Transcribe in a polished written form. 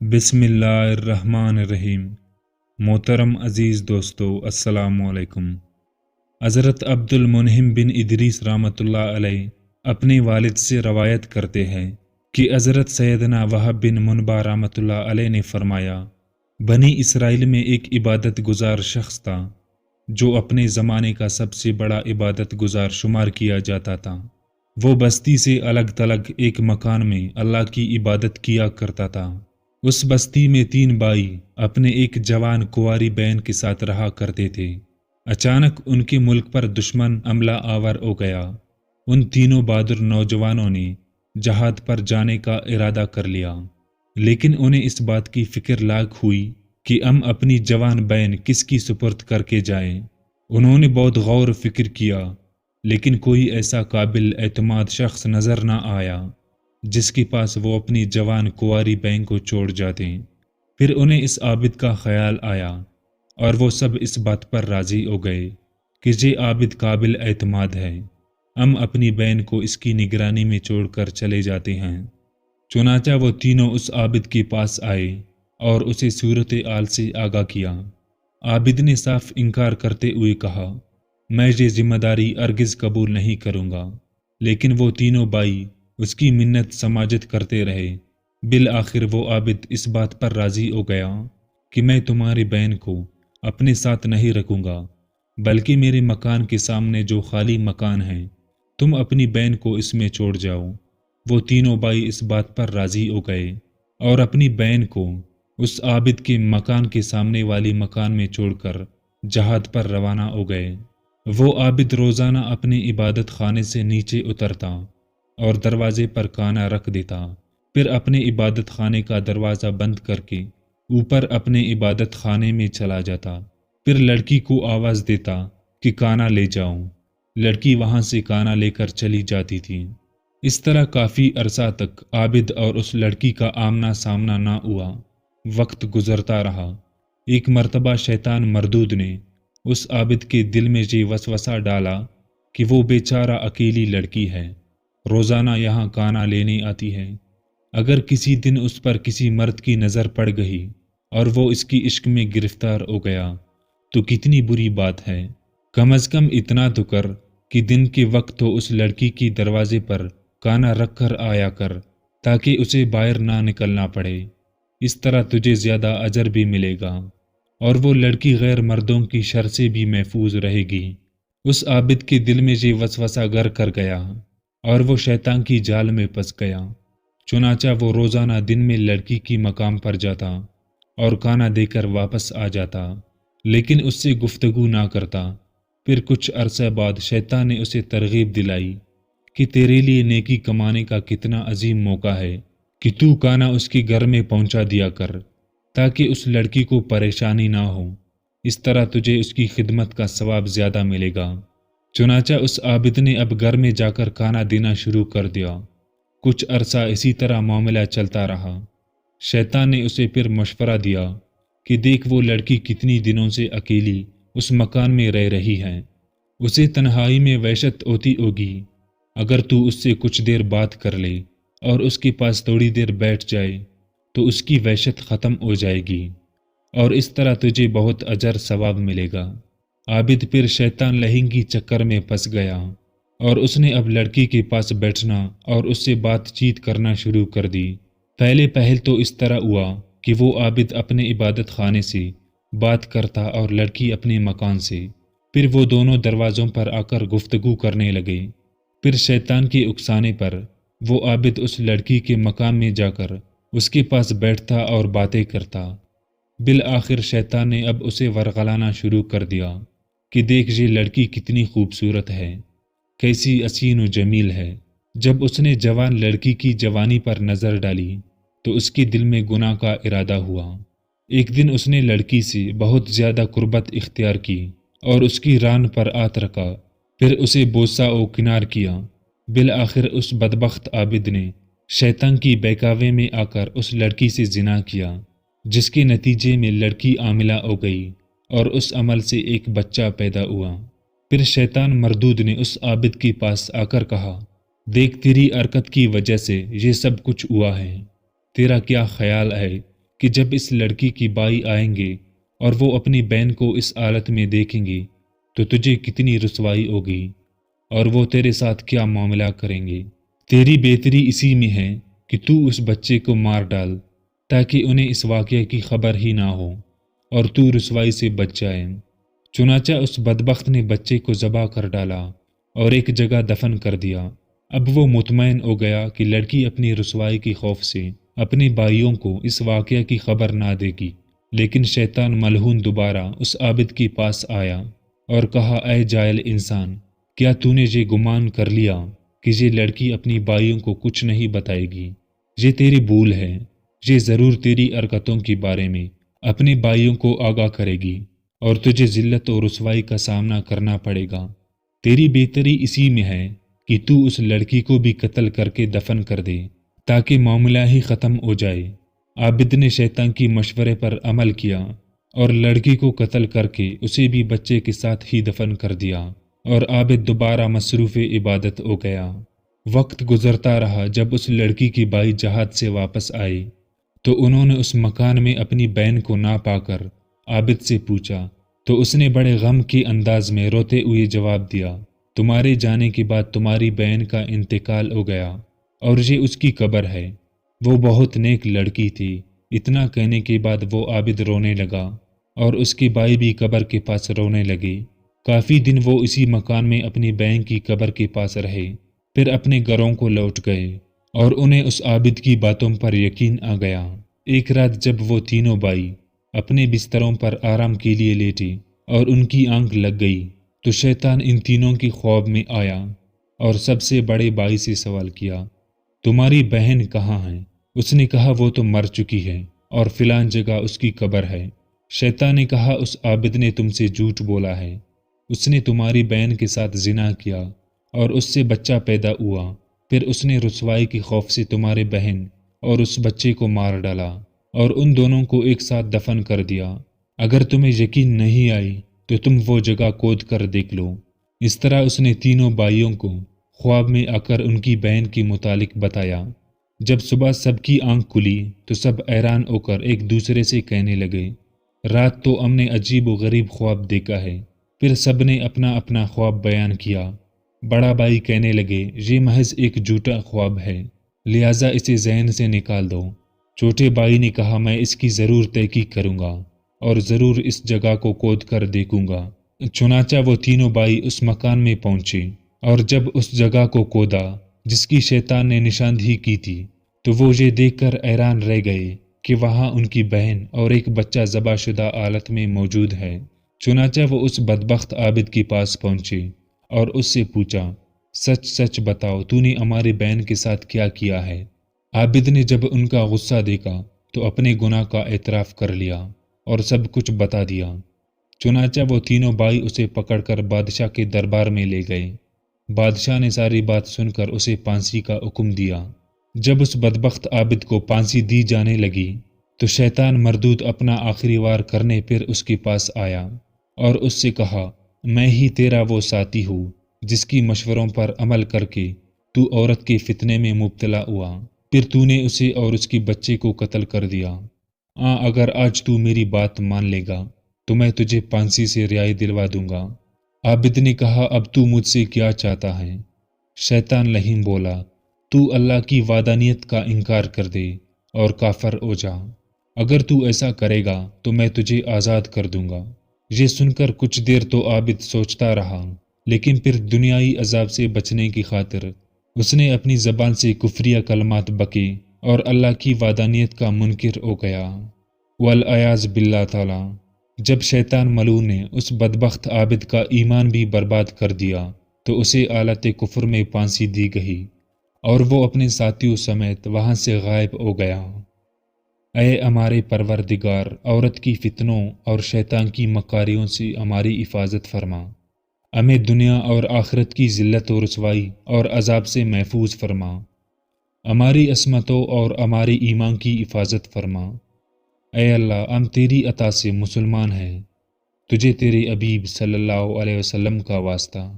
بسم اللہ الرحمن الرحیم۔ محترم عزیز دوستو، السلام علیکم۔ حضرت عبد المنعم بن ادریس رحمۃ اللہ علیہ اپنے والد سے روایت کرتے ہیں کہ حضرت سیدنا وہب بن منبع رحمۃ اللہ علیہ نے فرمایا، بنی اسرائیل میں ایک عبادت گزار شخص تھا جو اپنے زمانے کا سب سے بڑا عبادت گزار شمار کیا جاتا تھا۔ وہ بستی سے الگ تھلگ ایک مکان میں اللہ کی عبادت کیا کرتا تھا۔ اس بستی میں 3 بھائی اپنے ایک جوان کنواری بہن کے ساتھ رہا کرتے تھے۔ اچانک ان کے ملک پر دشمن حملہ آور ہو گیا۔ ان تینوں بہادر نوجوانوں نے جہاد پر جانے کا ارادہ کر لیا، لیکن انہیں اس بات کی فکر لاحق ہوئی کہ ہم اپنی جوان بہن کس کی سپرد کر کے جائیں۔ انہوں نے بہت غور و فکر کیا، لیکن کوئی ایسا قابل اعتماد شخص نظر نہ آیا جس کے پاس وہ اپنی جوان کنواری بہن کو چھوڑ جاتے۔ پھر انہیں اس عابد کا خیال آیا اور وہ سب اس بات پر راضی ہو گئے کہ یہ عابد قابل اعتماد ہے، ہم اپنی بہن کو اس کی نگرانی میں چھوڑ کر چلے جاتے ہیں۔ چنانچہ وہ تینوں اس عابد کے پاس آئے اور اسے صورتحال سے آگاہ کیا۔ عابد نے صاف انکار کرتے ہوئے کہا، میں یہ ذمہ داری ہرگز قبول نہیں کروں گا۔ لیکن وہ تینوں بھائی اس کی منت سماجت کرتے رہے۔ بالآخر وہ عابد اس بات پر راضی ہو گیا کہ میں تمہاری بہن کو اپنے ساتھ نہیں رکھوں گا، بلکہ میرے مکان کے سامنے جو خالی مکان ہے تم اپنی بہن کو اس میں چھوڑ جاؤ۔ وہ تینوں بھائی اس بات پر راضی ہو گئے اور اپنی بہن کو اس عابد کے مکان کے سامنے والی مکان میں چھوڑ کر جہاد پر روانہ ہو گئے۔ وہ عابد روزانہ اپنے عبادت خانے سے نیچے اترتا اور دروازے پر کانا رکھ دیتا، پھر اپنے عبادت خانے کا دروازہ بند کر کے اوپر اپنے عبادت خانے میں چلا جاتا۔ پھر لڑکی کو آواز دیتا کہ کانا لے جاؤں۔ لڑکی وہاں سے کانا لے کر چلی جاتی تھی۔ اس طرح کافی عرصہ تک عابد اور اس لڑکی کا آمنا سامنا نہ ہوا۔ وقت گزرتا رہا۔ ایک مرتبہ شیطان مردود نے اس عابد کے دل میں یہ وسوسہ ڈالا کہ وہ بیچارہ اکیلی لڑکی ہے، روزانہ یہاں کانا لینے آتی ہے، اگر کسی دن اس پر کسی مرد کی نظر پڑ گئی اور وہ اس کی عشق میں گرفتار ہو گیا تو کتنی بری بات ہے۔ کم از کم اتنا تو کر کہ دن کے وقت تو اس لڑکی کی دروازے پر کانا رکھ کر آیا کر تاکہ اسے باہر نہ نکلنا پڑے۔ اس طرح تجھے زیادہ اجر بھی ملے گا اور وہ لڑکی غیر مردوں کی شر سے بھی محفوظ رہے گی۔ اس عابد کے دل میں یہ وسوسہ گر کر گیا اور وہ شیطان کی جال میں پھنس گیا۔ چنانچہ وہ روزانہ دن میں لڑکی کی مقام پر جاتا اور کانا دے کر واپس آ جاتا، لیکن اس سے گفتگو نہ کرتا۔ پھر کچھ عرصہ بعد شیطان نے اسے ترغیب دلائی کہ تیرے لیے نیکی کمانے کا کتنا عظیم موقع ہے کہ تو کانا اس کے گھر میں پہنچا دیا کر تاکہ اس لڑکی کو پریشانی نہ ہو، اس طرح تجھے اس کی خدمت کا ثواب زیادہ ملے گا۔ چنانچہ اس عابد نے اب گھر میں جا کر کھانا دینا شروع کر دیا۔ کچھ عرصہ اسی طرح معاملہ چلتا رہا۔ شیطان نے اسے پھر مشورہ دیا کہ دیکھ وہ لڑکی کتنی دنوں سے اکیلی اس مکان میں رہ رہی ہے، اسے تنہائی میں وحشت ہوتی ہوگی، اگر تو اس سے کچھ دیر بات کر لے اور اس کے پاس تھوڑی دیر بیٹھ جائے تو اس کی وحشت ختم ہو جائے گی اور اس طرح تجھے بہت اجر ثواب ملے گا۔ عابد پھر شیطان لہنگی چکر میں پھنس گیا اور اس نے اب لڑکی کے پاس بیٹھنا اور اس سے بات چیت کرنا شروع کر دی۔ پہل تو اس طرح ہوا کہ وہ عابد اپنے عبادت خانے سے بات کرتا اور لڑکی اپنے مکان سے، پھر وہ دونوں دروازوں پر آ کر گفتگو کرنے لگے۔ پھر شیطان کے اکسانے پر وہ عابد اس لڑکی کے مکان میں جا کر اس کے پاس بیٹھتا اور باتیں کرتا۔ بالآخر شیطان نے اب اسے ورغلانا شروع کر دیا کہ دیکھ یہ لڑکی کتنی خوبصورت ہے، کیسی حسین و جمیل ہے۔ جب اس نے جوان لڑکی کی جوانی پر نظر ڈالی تو اس کے دل میں گناہ کا ارادہ ہوا۔ ایک دن اس نے لڑکی سے بہت زیادہ قربت اختیار کی اور اس کی ران پر ہاتھ رکھا، پھر اسے بوسہ و کنار کیا۔ بالآخر اس بدبخت عابد نے شیطان کی بہکاوے میں آ کر اس لڑکی سے زنا کیا، جس کے نتیجے میں لڑکی حاملہ ہو گئی اور اس عمل سے ایک بچہ پیدا ہوا۔ پھر شیطان مردود نے اس عابد کے پاس آ کر کہا، دیکھ تیری حرکت کی وجہ سے یہ سب کچھ ہوا ہے، تیرا کیا خیال ہے کہ جب اس لڑکی کی بائی آئیں گے اور وہ اپنی بہن کو اس حالت میں دیکھیں گے تو تجھے کتنی رسوائی ہوگی، اور وہ تیرے ساتھ کیا معاملہ کریں گے۔ تیری بہتری اسی میں ہے کہ تو اس بچے کو مار ڈال تاکہ انہیں اس واقعے کی خبر ہی نہ ہو اور تو رسوائی سے بچ جائے۔ چنانچہ اس بدبخت نے بچے کو ذبح کر ڈالا اور ایک جگہ دفن کر دیا۔ اب وہ مطمئن ہو گیا کہ لڑکی اپنی رسوائی کی خوف سے اپنے بھائیوں کو اس واقعہ کی خبر نہ دے گی، لیکن شیطان ملعون دوبارہ اس عابد کے پاس آیا اور کہا، اے جاہل انسان، کیا تو نے یہ گمان کر لیا کہ یہ لڑکی اپنی بھائیوں کو کچھ نہیں بتائے گی؟ یہ تیری بھول ہے، یہ ضرور تیری حرکتوں کے بارے میں اپنے بھائیوں کو آگاہ کرے گی اور تجھے ذلت اور رسوائی کا سامنا کرنا پڑے گا۔ تیری بہتری اسی میں ہے کہ تو اس لڑکی کو بھی قتل کر کے دفن کر دے تاکہ معاملہ ہی ختم ہو جائے۔ عابد نے شیطان کی مشورے پر عمل کیا اور لڑکی کو قتل کر کے اسے بھی بچے کے ساتھ ہی دفن کر دیا، اور عابد دوبارہ مصروف عبادت ہو گیا۔ وقت گزرتا رہا۔ جب اس لڑکی کی بائی جہاد سے واپس آئی تو انہوں نے اس مکان میں اپنی بہن کو نہ پا کر عابد سے پوچھا، تو اس نے بڑے غم کے انداز میں روتے ہوئے جواب دیا، تمہارے جانے کے بعد تمہاری بہن کا انتقال ہو گیا اور یہ اس کی قبر ہے، وہ بہت نیک لڑکی تھی۔ اتنا کہنے کے بعد وہ عابد رونے لگا اور اس کی بائی بھی قبر کے پاس رونے لگی۔ کافی دن وہ اسی مکان میں اپنی بہن کی قبر کے پاس رہے، پھر اپنے گھروں کو لوٹ گئے اور انہیں اس عابد کی باتوں پر یقین آ گیا۔ ایک رات جب وہ تینوں بھائی اپنے بستروں پر آرام کے لیے لیٹے اور ان کی آنکھ لگ گئی تو شیطان ان تینوں کی خواب میں آیا اور سب سے بڑے بھائی سے سوال کیا، تمہاری بہن کہاں ہے؟ اس نے کہا، وہ تو مر چکی ہے اور فلان جگہ اس کی قبر ہے۔ شیطان نے کہا، اس عابد نے تم سے جھوٹ بولا ہے، اس نے تمہاری بہن کے ساتھ زنا کیا اور اس سے بچہ پیدا ہوا، پھر اس نے رسوائی کے خوف سے تمہارے بہن اور اس بچے کو مار ڈالا اور ان دونوں کو ایک ساتھ دفن کر دیا۔ اگر تمہیں یقین نہیں آئی تو تم وہ جگہ کھود کر دیکھ لو۔ اس طرح اس نے تینوں بھائیوں کو خواب میں آ کر ان کی بہن کے متعلق بتایا۔ جب صبح سب کی آنکھ کھلی تو سب حیران ہو کر ایک دوسرے سے کہنے لگے، رات تو ہم نے عجیب و غریب خواب دیکھا ہے۔ پھر سب نے اپنا اپنا خواب بیان کیا۔ بڑا بھائی کہنے لگے، یہ محض ایک جھوٹا خواب ہے، لہٰذا اسے ذہن سے نکال دو۔ چھوٹے بھائی نے کہا، میں اس کی ضرور تحقیق کروں گا اور ضرور اس جگہ کو کھود کر دیکھوں گا۔ چنانچہ وہ تینوں بھائی اس مکان میں پہنچے اور جب اس جگہ کو کھودا جس کی شیطان نے نشاندہی کی تھی تو وہ یہ دیکھ کر حیران رہ گئے کہ وہاں ان کی بہن اور ایک بچہ ذبح شدہ حالت میں موجود ہے۔ چنانچہ وہ اس بدبخت عابد کے پاس پہنچے اور اس سے پوچھا، سچ سچ بتاؤ، تو نے ہماری بہن کے ساتھ کیا کیا ہے؟ عابد نے جب ان کا غصہ دیکھا تو اپنے گناہ کا اعتراف کر لیا اور سب کچھ بتا دیا۔ چنانچہ وہ تینوں بھائی اسے پکڑ کر بادشاہ کے دربار میں لے گئے۔ بادشاہ نے ساری بات سن کر اسے پھانسی کا حکم دیا۔ جب اس بدبخت عابد کو پھانسی دی جانے لگی تو شیطان مردود اپنا آخری وار کرنے پھر اس کے پاس آیا اور اس سے کہا، میں ہی تیرا وہ ساتھی ہوں جس کی مشوروں پر عمل کر کے تو عورت کے فتنے میں مبتلا ہوا، پھر تو نے اسے اور اس کے بچے کو قتل کر دیا۔ اگر آج تو میری بات مان لے گا تو میں تجھے پھانسی سے رہائی دلوا دوں گا۔ عابد نے کہا، اب تو مجھ سے کیا چاہتا ہے؟ شیطان لعین بولا، تو اللہ کی وحدانیت کا انکار کر دے اور کافر ہو جا۔ اگر تو ایسا کرے گا تو میں تجھے آزاد کر دوں گا۔ یہ سن کر کچھ دیر تو عابد سوچتا رہا، لیکن پھر دنیائی عذاب سے بچنے کی خاطر اس نے اپنی زبان سے کفریہ کلمات بکے اور اللہ کی وحدانیت کا منکر ہو گیا۔ والعیاذ باللہ تعالی۔ جب شیطان ملعون نے اس بدبخت عابد کا ایمان بھی برباد کر دیا تو اسے حالت کفر میں پھانسی دی گئی اور وہ اپنے ساتھیوں سمیت وہاں سے غائب ہو گیا۔ اے ہمارے پروردگار، عورت کی فتنوں اور شیطان کی مکاریوں سے ہماری حفاظت فرما، ہمیں دنیا اور آخرت کی ذلت و رسوائی اور عذاب سے محفوظ فرما، ہماری عصمتوں اور ہماری ایمان کی حفاظت فرما۔ اے اللہ، ہم تیری عطا سے مسلمان ہیں، تجھے تیرے حبیب صلی اللہ علیہ وسلم کا واسطہ۔